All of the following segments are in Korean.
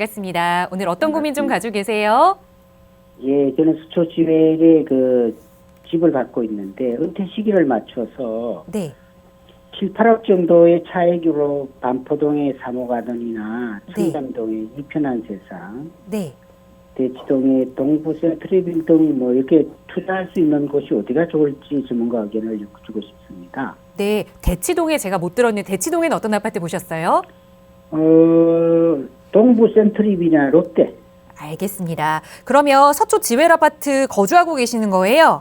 반갑습니다. 오늘 어떤 고민 좀 가지고 계세요? 예, 저는 수초 지역에 그 집을 갖고 있는데 은퇴 시기를 맞춰서 네. 7, 8억 정도의 차액으로 반포동의 3호 가든이나 네. 청담동의 이편한 세상, 네. 대치동의 동부 센트리빌 등 뭐 이렇게 투자할 수 있는 곳이 어디가 좋을지 전문가 의견을 여쭈고 싶습니다. 네. 대치동에 제가 못 들었는데 대치동에는 어떤 아파트 보셨어요? 동부 센트리빌이나 롯데. 알겠습니다. 그러면 서초 지웰 아파트 거주하고 계시는 거예요?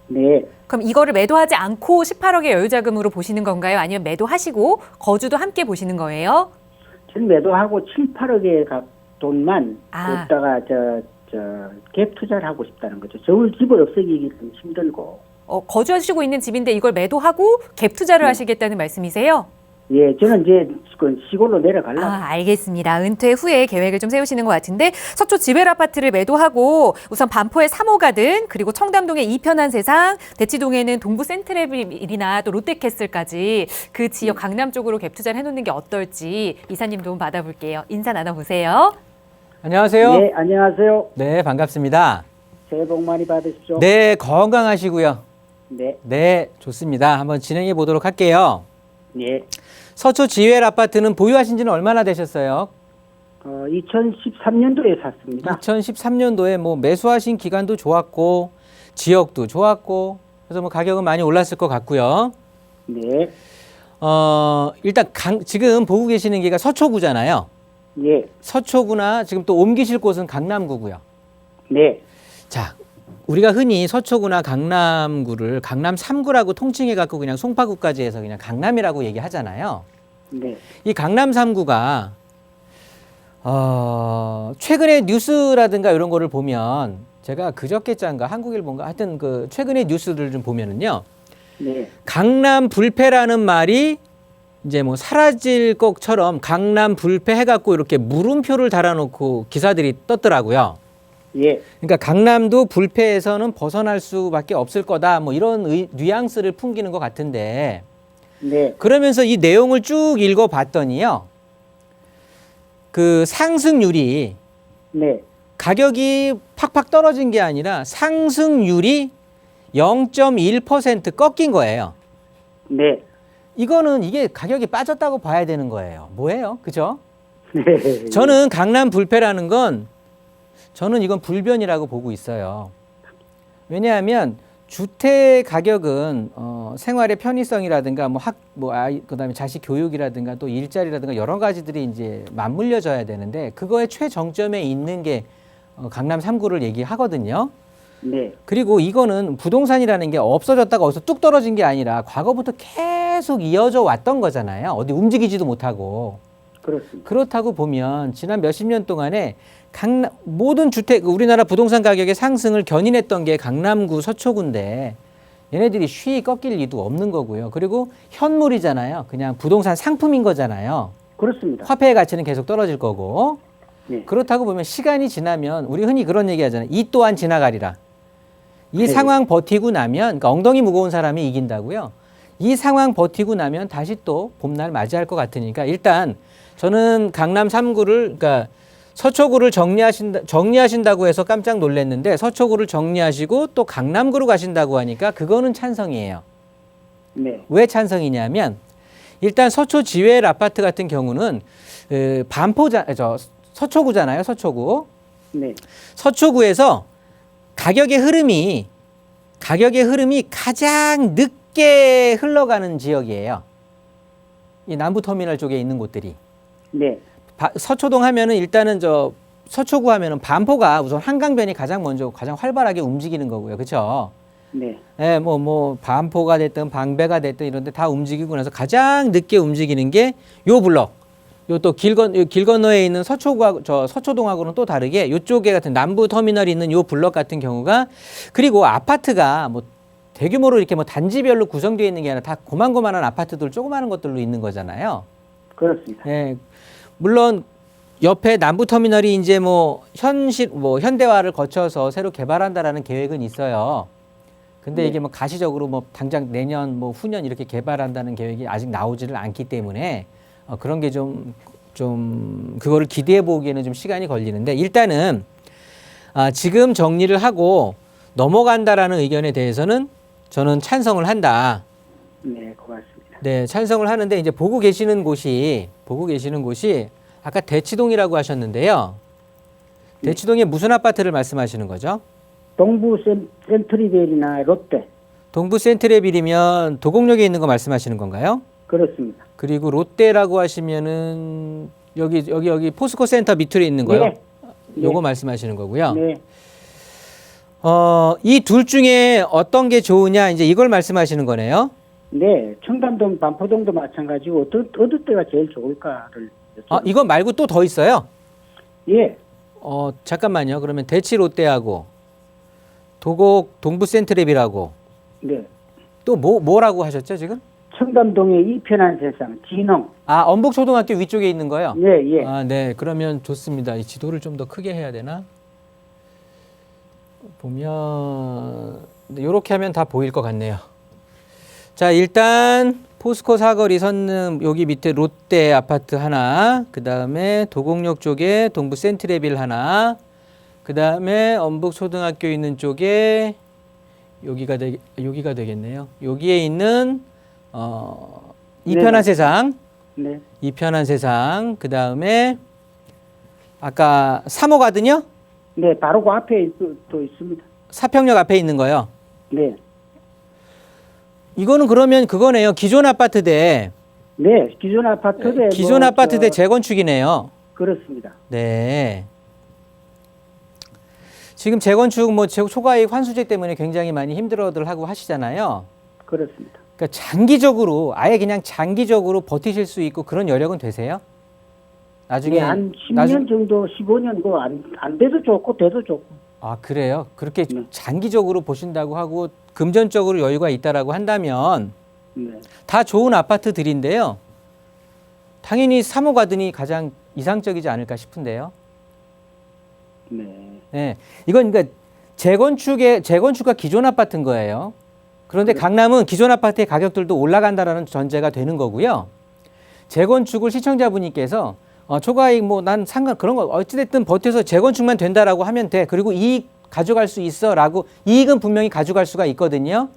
네. 그럼 이거를 매도하지 않고 18억의 여유자금으로 보시는 건가요? 아니면 매도하시고 거주도 함께 보시는 거예요? 지금 매도하고 7, 8억의 돈만 아. 뒀다가 갭 투자를 하고 싶다는 거죠. 서울 집을 없애기기 좀 힘들고. 거주하시고 있는 집인데 이걸 매도하고 갭 투자를 네. 하시겠다는 말씀이세요? 예, 저는 이제 그 시골로 내려가려고. 알겠습니다. 은퇴 후에 계획을 좀 세우시는 것 같은데 서초 지웰 아파트를 매도하고 우선 반포의 3호 가든 그리고 청담동의 이편한 세상, 대치동에는 동부 센트레빌이나 또 롯데캐슬까지 그 지역 강남 쪽으로 갭 투자를 해놓는 게 어떨지 이사님 도움 받아볼게요. 인사 나눠보세요. 안녕하세요. 네, 안녕하세요. 네, 반갑습니다. 새해 복 많이 받으십시오. 네, 건강하시고요. 네, 네, 좋습니다. 한번 진행해 보도록 할게요. 네. 서초 지웰 아파트는 보유하신 지는 얼마나 되셨어요? 2013년도에 샀습니다. 2013년도에 뭐 매수하신 기간도 좋았고 지역도 좋았고 그래서 뭐 가격은 많이 올랐을 것 같고요. 네, 일단 지금 보고 계시는 게가 서초구잖아요. 예, 서초구나 지금 또 옮기실 곳은 강남구고요. 네, 자, 우리가 흔히 서초구나 강남구를 강남 3구라고 통칭해 갖고 그냥 송파구까지 해서 그냥 강남이라고 얘기하잖아요. 네, 이 강남 3구가 최근에 뉴스라든가 이런 거를 보면 제가 그저께짠가 한국일보인가 하여튼 그 최근에 뉴스를 좀 보면은요. 네, 강남 불패라는 말이 이제 뭐 사라질 것처럼 강남 불패 해갖고 이렇게 물음표를 달아놓고 기사들이 떴더라고요. 예, 그러니까 강남도 불패에서는 벗어날 수밖에 없을 거다. 뭐 이런 뉘앙스를 풍기는 것 같은데 네, 그러면서 이 내용을 쭉 읽어봤더니요. 그 상승률이 네, 가격이 팍팍 떨어진 게 아니라 상승률이 0.1% 꺾인 거예요. 네, 이거는 이게 가격이 빠졌다고 봐야 되는 거예요. 뭐예요? 그죠? 네. 저는 강남 불패라는 건 저는 이건 불변이라고 보고 있어요. 왜냐하면 주택 가격은 생활의 편의성이라든가 그다음에 자식 교육이라든가 또 일자리라든가 여러 가지들이 이제 맞물려져야 되는데 그거의 최정점에 있는 게 강남 3구를 얘기하거든요. 네, 그리고 이거는 부동산이라는 게 없어졌다가 어디서 뚝 떨어진 게 아니라 과거부터 계속 이어져 왔던 거잖아요. 어디 움직이지도 못하고. 그렇습니다. 그렇다고 보면 지난 몇십 년 동안에 모든 주택, 우리나라 부동산 가격의 상승을 견인했던 게 강남구, 서초구인데 얘네들이 쉬이 꺾일 리도 없는 거고요. 그리고 현물이잖아요. 그냥 부동산 상품인 거잖아요. 그렇습니다. 화폐의 가치는 계속 떨어질 거고. 네, 그렇다고 보면 시간이 지나면 우리 흔히 그런 얘기 하잖아요. 이 또한 지나가리라. 이 네. 상황 버티고 나면 그러니까 엉덩이 무거운 사람이 이긴다고요. 이 상황 버티고 나면 다시 또 봄날 맞이할 것 같으니까 일단 저는 강남 3구를 그러니까 서초구를 정리하신다고 해서 깜짝 놀랐는데 서초구를 정리하시고 또 강남구로 가신다고 하니까 그거는 찬성이에요. 네, 왜 찬성이냐면 일단 서초 지웰 아파트 같은 경우는 서초구잖아요. 서초구. 네, 서초구에서 가격의 흐름이 가장 늦게 흘러가는 지역이에요. 이 남부터미널 쪽에 있는 곳들이. 네, 서초동 하면은 일단은 서초구 하면은 반포가 우선 한강변이 가장 먼저 가장 활발하게 움직이는 거고요. 그렇죠? 네, 예, 뭐 반포가 됐든 방배가 됐든 이런 데 다 움직이고 나서 가장 늦게 움직이는 게 요 블럭. 요 또 길 건너에 있는 서초동하고는 또 다르게 요쪽에 같은 남부 터미널이 있는 요 블럭 같은 경우가 그리고 아파트가 뭐 대규모로 이렇게 뭐 단지별로 구성되어 있는 게 아니라 다 고만고만한 아파트들 조그마한 것들로 있는 거잖아요. 그렇습니다. 예. 물론 옆에 남부터미널이 이제 현대화를 거쳐서 새로 개발한다라는 계획은 있어요. 근데 네. 이게 뭐 가시적으로 뭐 당장 내년 후년 이렇게 개발한다는 계획이 아직 나오지를 않기 때문에 그런 게 좀 좀 그거를 기대해 보기에는 좀 시간이 걸리는데 일단은 지금 정리를 하고 넘어간다라는 의견에 대해서는 저는 찬성을 한다. 네, 고맙습니다. 네, 찬성을 하는데 이제 보고 계시는 곳이 아까 대치동이라고 하셨는데요. 대치동에 무슨 아파트를 말씀하시는 거죠? 동부 센트리벨이나 롯데. 동부 센트레빌이면 도곡역에 있는 거 말씀하시는 건가요? 그렇습니다. 그리고 롯데라고 하시면은 여기 포스코 센터 밑으로 있는 거요? 네. 요거 말씀하시는 거고요. 네. 이 둘 중에 어떤 게 좋으냐 이제 이걸 말씀하시는 거네요. 네, 청담동, 반포동도 마찬가지고 어느 때가 제일 좋을까를. 이거 말고 또 더 있어요? 예, 잠깐만요. 그러면 대치 롯데하고 도곡 동부 센트레빌하고 네. 또 뭐라고 하셨죠 지금? 청담동의 이 편한 세상, 진홍. 엄복초등학교 위쪽에 있는 거요? 예, 예. 네. 그러면 좋습니다. 이 지도를 좀 더 크게 해야 되나? 보면 이렇게 하면 다 보일 것 같네요. 자, 일단 포스코 사거리 선릉 여기 밑에 롯데 아파트 하나, 그 다음에 도곡역 쪽에 동부 센트레빌 하나, 그 다음에 엄복초등학교 있는 쪽에 여기가 되겠네요. 여기에 있는 이편한 네. 세상, 네. 이편한 세상, 그 다음에 아까 3호 가든요? 네, 바로 그 앞에 또 있습니다. 사평역 앞에 있는 거요. 네. 이거는 그러면 그거네요. 기존 아파트대. 네, 기존 아파트대. 기존 아파트대 재건축이네요. 그렇습니다. 네. 지금 재건축 초과이익 환수제 때문에 굉장히 많이 힘들어들 하고 하시잖아요. 그렇습니다. 그러니까 장기적으로 아예 그냥 장기적으로 버티실 수 있고 그런 여력은 되세요? 나중에 네, 한 10년 정도, 15년 안 돼도 좋고 돼도 좋고. 그래요? 그렇게 네. 장기적으로 보신다고 하고 금전적으로 여유가 있다라고 한다면 네. 다 좋은 아파트들인데요. 당연히 3호 가든이 가장 이상적이지 않을까 싶은데요. 네. 네, 이건 그러니까 재건축과 기존 아파트인 거예요. 그런데 네. 강남은 기존 아파트의 가격들도 올라간다라는 전제가 되는 거고요. 재건축을 시청자분께서 초과이익 난 그런 거 어찌됐든 버텨서 재건축만 된다라고 하면 돼. 그리고 이익 가져갈 수 있어라고 이익은 분명히 가져갈 수가 있거든요.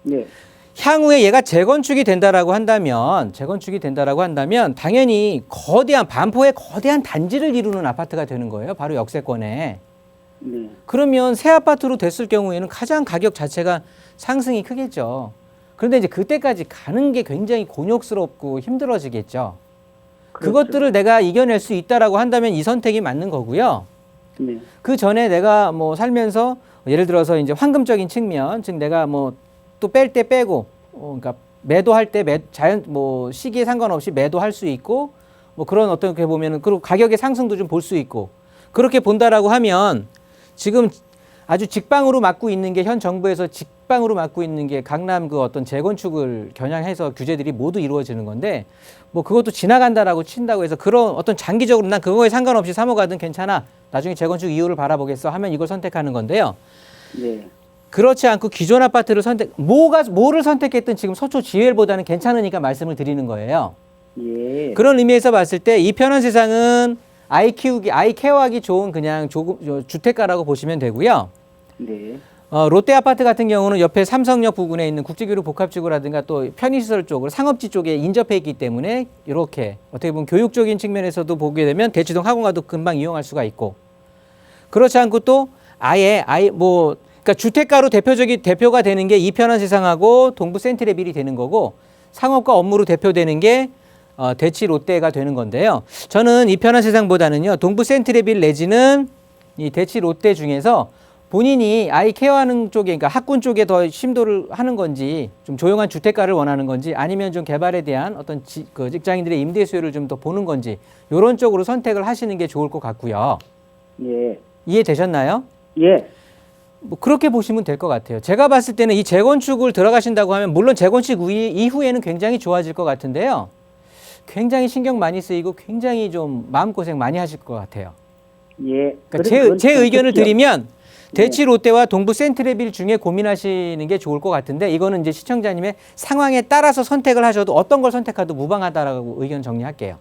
네. 향후에 얘가 재건축이 된다라고 한다면 당연히 반포에 거대한 단지를 이루는 아파트가 되는 거예요. 바로 역세권에. 네. 그러면 새 아파트로 됐을 경우에는 가장 가격 자체가 상승이 크겠죠. 그런데 이제 그때까지 가는 게 굉장히 곤욕스럽고 힘들어지겠죠. 그렇죠. 그것들을 내가 이겨낼 수 있다라고 한다면 이 선택이 맞는 거고요. 네. 그 전에 내가 살면서 예를 들어서 이제 황금적인 측면, 즉 내가 또 뺄 때 빼고, 그러니까 매도할 때 시기에 상관없이 매도할 수 있고, 그런 어떻게 보면은 그리고 가격의 상승도 좀 볼 수 있고 그렇게 본다라고 하면 지금 아주 직방으로 막고 있는 게 현 정부에서 직방으로 막고 있는 게 강남 그 어떤 재건축을 겨냥해서 규제들이 모두 이루어지는 건데 그것도 지나간다라고 친다고 해서 그런 어떤 장기적으로 난 그거에 상관없이 3호 가든 괜찮아. 나중에 재건축 이유를 바라보겠어 하면 이걸 선택하는 건데요. 네. 그렇지 않고 기존 아파트를 뭐를 선택했든 지금 서초 GL보다는 괜찮으니까 말씀을 드리는 거예요. 예. 그런 의미에서 봤을 때 이 편한 세상은 아이 케어하기 좋은 그냥 주택가라고 보시면 되고요. 네. 롯데 아파트 같은 경우는 옆에 삼성역 부근에 있는 국제교류 복합지구라든가 또 편의시설 쪽으로 상업지 쪽에 인접해 있기 때문에 이렇게 어떻게 보면 교육적인 측면에서도 보게 되면 대치동 학원가도 금방 이용할 수가 있고 그렇지 않고 또 그러니까 주택가로 대표가 되는 게 이 편한 세상하고 동부 센트레빌이 되는 거고 상업과 업무로 대표되는 게 대치 롯데가 되는 건데요. 저는 이 편한 세상보다는요. 동부 센트레빌 내지는 이 대치 롯데 중에서 본인이 아이 케어하는 쪽에 그러니까 학군 쪽에 더 심도를 하는 건지 좀 조용한 주택가를 원하는 건지 아니면 좀 개발에 대한 어떤 직장인들의 임대 수요를 좀 더 보는 건지 이런 쪽으로 선택을 하시는 게 좋을 것 같고요. 예. 이해되셨나요? 예. 그렇게 보시면 될 것 같아요. 제가 봤을 때는 이 재건축을 들어가신다고 하면 물론 재건축 이후에는 굉장히 좋아질 것 같은데요. 굉장히 신경 많이 쓰이고 굉장히 좀 마음고생 많이 하실 것 같아요. 예. 그러니까 제 의견을 드리면 네. 대치 롯데와 동부 센트레빌 중에 고민하시는 게 좋을 것 같은데 이거는 이제 시청자님의 상황에 따라서 선택을 하셔도 어떤 걸 선택해도 무방하다라고 의견 정리할게요.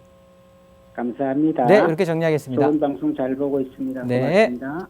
감사합니다. 네, 이렇게 정리하겠습니다. 좋은 방송 잘 보고 있습니다. 네. 고맙습니다.